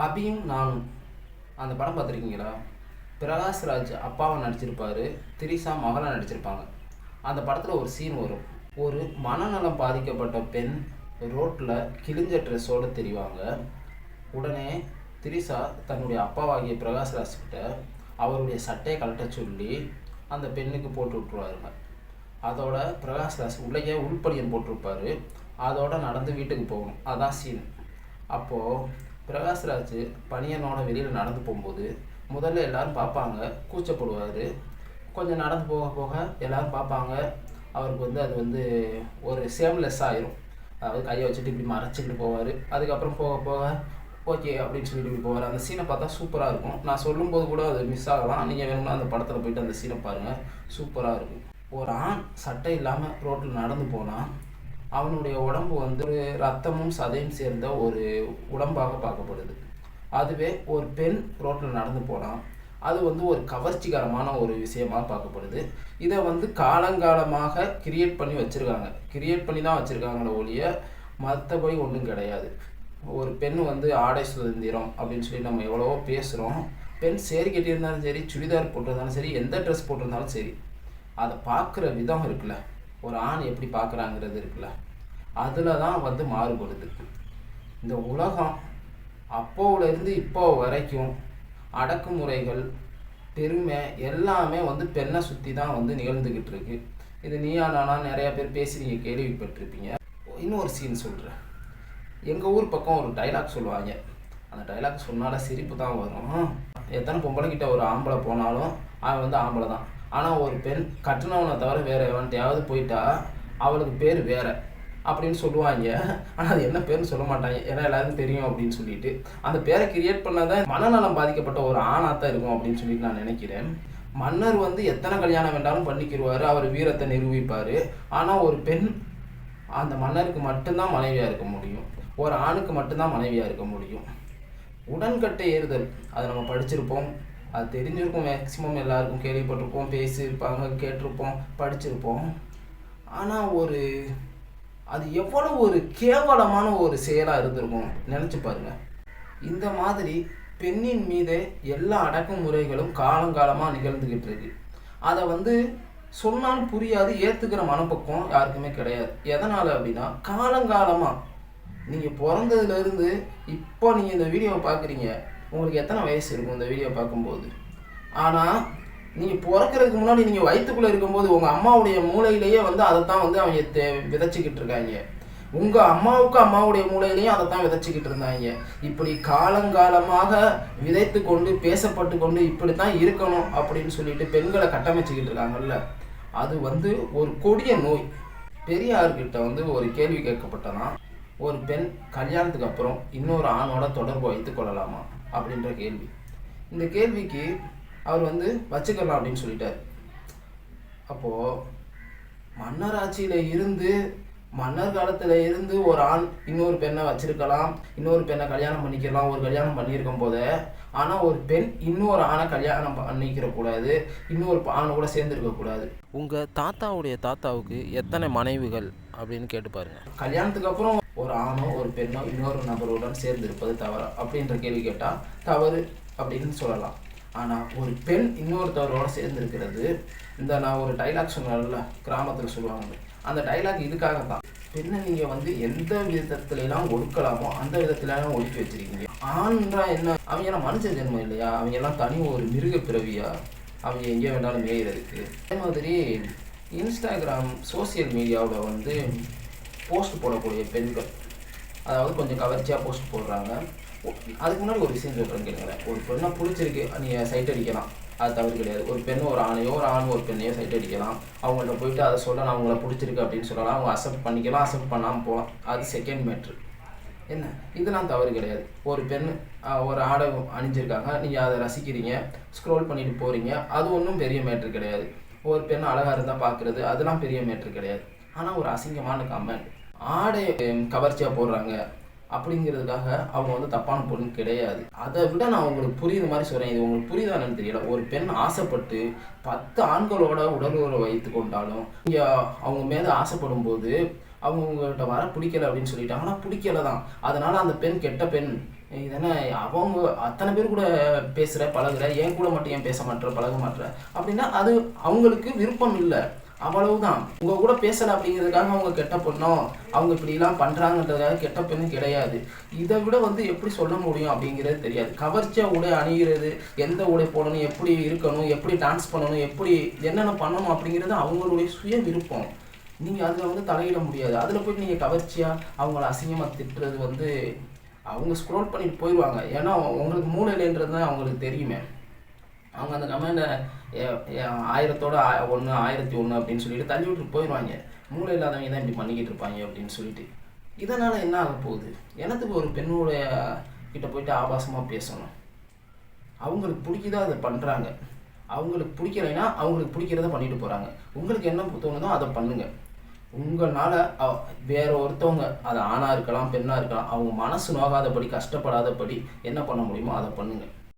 அபியும் நானும் அந்த படம் பார்த்துருக்கீங்களா? பிரகாஷ்ராஜ் அப்பாவை நடிச்சிருப்பாரு, திரிஷா மகளை நடிச்சிருப்பாங்க. அந்த படத்தில் ஒரு சீன் வரும். ஒரு மனநலம் பாதிக்கப்பட்ட பெண் ரோட்டில் கிழிஞ்ச ட்ரெஸ்ஸோடு தெரிவாங்க. உடனே திரிஷா தன்னுடைய அப்பாவாகிய பிரகாஷ்ராஜ் கிட்ட அவருடைய சட்டையை கழட்ட சொல்லி அந்த பெண்ணுக்கு போட்டு விட்டுருவாருங்க. அதோட பிரகாஷ்ராஜ் உள்ளே உள்படியன் போட்டிருப்பாரு. அதோட நடந்து வீட்டுக்கு போகணும். அதான் சீன். அப்போது பிரகாஷ்ராஜ் பனியனோட வெளியில் நடந்து போகும்போது முதல்ல எல்லோரும் பார்ப்பாங்க, கூச்சப்படுவார். கொஞ்சம் நடந்து போக போக எல்லோரும் பார்ப்பாங்க, அவருக்கு அது ஒரு சேம்லெஸ் ஆயிரும். அதாவது கையை வச்சுட்டு இப்படி மறைச்சிக்கிட்டு போவார். அதுக்கப்புறம் போக போக ஓகே அப்படின்னு சொல்லிட்டு இப்படி போவார். அந்த சீனை பார்த்தா சூப்பராக இருக்கும். நான் சொல்லும்போது கூட அது மிஸ் ஆகலாம். நீங்கள் வேணும்னா அந்த படத்தில் போய்ட்டு அந்த சீனை பாருங்கள், சூப்பராக இருக்கும். ஒரு ஆண் சட்டை இல்லாமல் ரோட்டில் நடந்து போனால் அவனுடைய உடம்பு ஒரு ரத்தமும் சதையும் சேர்ந்த ஒரு உடம்பாக பார்க்கப்படுது. அதுவே ஒரு பெண் ரோட்டில் நடந்து போனால் அது ஒரு கவர்ச்சிகரமான ஒரு விஷயமாக பார்க்கப்படுது. இதை காலங்காலமாக கிரியேட் பண்ணி வச்சுருக்காங்க. கிரியேட் பண்ணி தான் வச்சுருக்காங்களே ஒழிய மற்றபடி ஒன்றும் கிடையாது. ஒரு பெண் ஆடை சுதந்திரம் அப்படின்னு சொல்லி நம்ம எவ்வளவோ பேசுகிறோம். பெண் சேரி கட்டியிருந்தாலும் சரி, சுடிதார் போட்டிருந்தாலும் சரி, எந்த ட்ரெஸ் போட்டிருந்தாலும் சரி, அதை பார்க்குற விதம் இருக்குல்ல, ஒரு ஆண் எப்படி பார்க்குறாங்கிறது இருக்குல்ல, அதில் தான் மாறுபடுது. இந்த உலகம் அப்போவிலேருந்து இப்போ வரைக்கும் அடக்குமுறைகள், பெருமை எல்லாமே பெண்ணை சுற்றி தான் நிகழ்ந்துக்கிட்டு இருக்கு. இது நீயா நானா நிறையா பேர் பேசி நீங்கள் கேள்விப்பட்டிருப்பீங்க. இன்னொரு சீன் சொல்கிறேன். எங்கள் ஊர் பக்கம் ஒரு டைலாக் சொல்லுவாங்க. அந்த டைலாக் சொன்னால சிரிப்பு தான் வரும். எத்தனை பொம்பளைக்கிட்ட ஒரு ஆம்பளை போனாலும் அவன் ஆம்பளை தான். ஆனால் ஒரு பெண் கட்டினவனை தவிர வேறு எவன்ட்டையாவது போயிட்டா அவளுக்கு பேர் வேறு அப்படின்னு சொல்லுவாங்க. ஆனால் அது என்ன பேர்னு சொல்ல மாட்டாங்க, ஏன்னா எல்லாருக்கும் தெரியும் அப்படின்னு சொல்லிட்டு. அந்த பேரை கிரியேட் பண்ணாதான் மனநலம் பாதிக்கப்பட்ட ஒரு ஆணாக தான் இருக்கும் அப்படின்னு சொல்லிட்டு நான் நினைக்கிறேன். மன்னர் எத்தனை கல்யாணம் வேண்டாலும் பண்ணிக்கிடுவார், அவர் வீரத்தை நிரூபிப்பார். ஆனால் ஒரு பெண் அந்த மன்னருக்கு மட்டும்தான் மனைவியாக இருக்க முடியும், ஒரு ஆணுக்கு மட்டும்தான் மனைவியாக இருக்க முடியும். உடன்கட்டை ஏறுதல், அதை நம்ம படிச்சிருப்போம், அது தெரிஞ்சிருக்கும். மேக்சிமம் எல்லாருக்கும் கேள்விப்பட்டிருப்போம், பேசியிருப்பாங்க, கேட்டிருப்போம், படிச்சிருப்போம். ஆனால் அது எவ்வளோ ஒரு கேவலமான ஒரு செயலாக இருந்திருக்கும் நினச்சி பாருங்கள். இந்த மாதிரி பெண்ணின் மீதே எல்லா அடக்குமுறைகளும் காலங்காலமாக நிகழ்ந்துக்கிட்டு இருக்கு. அதை சொன்னாலும் புரியாது, ஏற்றுக்கிற மனப்பக்கம் யாருக்குமே கிடையாது. எதனால் அப்படின்னா, காலங்காலமாக நீங்கள் பிறந்ததுலேருந்து இப்போ நீங்கள் இந்த வீடியோவை பார்க்குறீங்க, உங்களுக்கு எத்தனை வயசு இருக்கும் இந்த வீடியோ பார்க்கும்போது? ஆனால் நீங்கள் பிறக்கிறதுக்கு முன்னாடி நீங்கள் வயிற்றுக்குள்ளே இருக்கும்போது உங்கள் அம்மாவுடைய மூளையிலேயே அதைத்தான் அவங்க விதைச்சிக்கிட்டு இருக்காங்க. உங்கள் அம்மாவுடைய மூளையிலையும் அதைத்தான் விதைச்சிக்கிட்டு இருந்தாங்க. இப்படி காலங்காலமாக விதைத்து கொண்டு பேசப்பட்டு கொண்டு இப்படித்தான் இருக்கணும் அப்படின்னு சொல்லிட்டு பெண்களை கட்டமைச்சிக்கிட்டு இருக்காங்கல்ல, அது ஒரு கொடிய நோய். பெரியார்கிட்ட ஒரு கேள்வி கேட்கப்பட்டனா, ஒரு பெண் கல்யாணத்துக்கு அப்புறம் இன்னொரு ஆணோட தொடர்பு வைத்து கொள்ளலாமா அப்படின்ற கேள்வி. இந்த கேள்விக்கு அவர் வச்சுக்கலாம் அப்படின்னு சொல்லிட்டார். அப்போது மன்னராட்சியில் இருந்து, மன்னர் காலத்தில் இருந்து ஒரு ஆண் இன்னொரு பெண்ணை வச்சிருக்கலாம், இன்னொரு பெண்ணை கல்யாணம் பண்ணிக்கலாம், ஒரு கல்யாணம் பண்ணியிருக்கும் போதே. ஆனால் ஒரு பெண் இன்னொரு ஆணை கல்யாணம் பண்ணிக்கிறக்கூடாது, இன்னொரு ஆணை கூட சேர்ந்துருக்கக்கூடாது. உங்கள் தாத்தாவுடைய தாத்தாவுக்கு எத்தனை மனைவிகள் அப்படின்னு கேட்டு பாருங்க. கல்யாணத்துக்கு அப்புறம் ஒரு ஆணோ ஒரு பெண்ணோ இன்னொரு நபருடன் சேர்ந்து இருப்பது தவறு அப்படின்ற கேள்வி கேட்டால் தவறு அப்படின்னு சொல்லலாம். ஆனால் ஒரு பெண் இன்னொருத்தவரோட சேர்ந்துருக்கிறது, நான் ஒரு டைலாக் சொன்னால கிராமத்தில் சொல்லுவாங்க, அந்த டைலாக் இதுக்காகத்தான். பெண்ணை நீங்கள் எந்த விதத்துலாம் ஒடுக்கலாமோ அந்த விதத்துலாம் ஒடுக்கி வச்சிருக்கீங்க. ஆண்றா என்ன, அவங்க எல்லாம் மனுஷ ஜென்மம் இல்லையா? அவங்க எல்லாம் தனி ஒரு மிருக பிறவியா? அவங்க எங்கே வேண்டாலும் மேயிறதுக்கு. அதே மாதிரி இன்ஸ்டாகிராம் சோசியல் மீடியாவில் போஸ்ட் போடக்கூடிய பெண்கள், அதாவது கொஞ்சம் கவர்ச்சியாக போஸ்ட் போடுறாங்க. அதுக்கு முன்னாடி ஒரு விஷயம் சொல்கிறேன் கேளுங்களேன். ஒரு பெண்ணை பிடிச்சிருக்கு, நீங்கள் சைட் அடிக்கலாம், அது தவறு கிடையாது. ஒரு பெண் ஒரு ஆணையோ, ஒரு ஆண் ஒரு பெண்ணையோ சைட் அடிக்கலாம். அவங்கள்ட்ட போயிட்டு அதை சொல்ல, நான் அவங்கள பிடிச்சிருக்கு அப்படின்னு சொல்லலாம். அவங்க அக்செப்ட் பண்ணிக்கலாம், அக்செப்ட் பண்ணாமல் போகலாம், அது செகண்ட் மேட்ரு. என்ன, இதெல்லாம் தவறு கிடையாது. ஒரு பெண் ஒரு ஆடை அணிஞ்சிருக்காங்க, நீங்கள் அதை ரசிக்கிறீங்க, ஸ்க்ரோல் பண்ணிட்டு போகிறீங்க, அது ஒன்றும் பெரிய மேட்ரு கிடையாது. ஒரு பெண் அழகாக இருந்தால் பார்க்குறது, அதெல்லாம் பெரிய மேட்ரு கிடையாது. ஆனால் ஒரு அசிங்கமான கமெண்ட், ஆடை கவர்ச்சியாக போடுறாங்க அப்படிங்கிறதுக்காக அவங்க தப்பான பொண்ணு கிடையாது. அதை விட நான் உங்களுக்கு புரியுது மாதிரி சொல்கிறேன். இது உங்களுக்கு புரியுதானு தெரியல. ஒரு பெண் ஆசைப்பட்டு 10 ஆண்களோட உடலுறவு வைத்து கொண்டாலும் நீங்கள் அவங்க மேலே ஆசைப்படும் போது அவங்க உங்கள்கிட்ட வர பிடிக்கல அப்படின்னு சொல்லிட்டாங்கன்னா பிடிக்கல தான். அதனால் அந்த பெண் கெட்ட பெண், இதென்ன அவங்க அத்தனை பேர் கூட பேசுகிற பழகுற, என் கூட மட்டும் ஏன் பேச மாட்டேற, பழக மாட்டேற அப்படின்னா அது அவங்களுக்கு விருப்பம் இல்லை, அவ்வளவுதான். உங்கள் கூட பேசலை அப்படிங்கிறதுக்காக அவங்க கெட்ட பொண்ணோ, அவங்க இப்படிலாம் பண்ணுறாங்கன்றதுக்காக கெட்ட பெண்ணும் கிடையாது. இதை விட எப்படி சொல்ல முடியும் அப்படிங்கிறது தெரியாது. கவர்ச்சியாக உடை அணிகிறது, எந்த உடை போடணும், எப்படி இருக்கணும், எப்படி டான்ஸ் பண்ணணும், எப்படி என்னென்ன பண்ணணும் அப்படிங்கிறது அவங்களுடைய சுய விருப்பம். நீங்கள் அதில் தலையிட முடியாது. அதில் போய்ட்டு நீங்கள் கவர்ச்சியாக அவங்கள அசிங்கமாக திட்டுறது அவங்க ஸ்க்ரோல் பண்ணிட்டு போயிடுவாங்க. ஏன்னா உங்களுக்கு மூளையிலன்றது தான் அவங்களுக்கு தெரியுமே. அவங்க அந்த கமெண்டை 1000தோட 1 1001 அப்படின்னு சொல்லிட்டு தள்ளி விட்டுட்டு போயிடுவாங்க. மூளை இல்லாதவங்க தான் இப்படி பண்ணிக்கிட்டு இருப்பாங்க அப்படின்னு சொல்லிட்டு. இதனால் என்ன ஆக போகுது? எனக்கு ஒரு பெண்ணுடைய கிட்ட போயிட்டு ஆபாசமாக பேசணும். அவங்களுக்கு பிடிக்குதா அதை பண்ணுறாங்க. அவங்களுக்கு பிடிக்கலைன்னா அவங்களுக்கு பிடிக்கிறத பண்ணிட்டு போகிறாங்க. உங்களுக்கு என்ன தோணுதோ அதை பண்ணுங்கள். உங்களால் வேற ஒருத்தவங்க, அது ஆணாக இருக்கலாம் பெண்ணாக இருக்கலாம், அவங்க மனசு நோகாதபடி கஷ்டப்படாதபடி என்ன பண்ண முடியுமோ அதை பண்ணுங்கள்.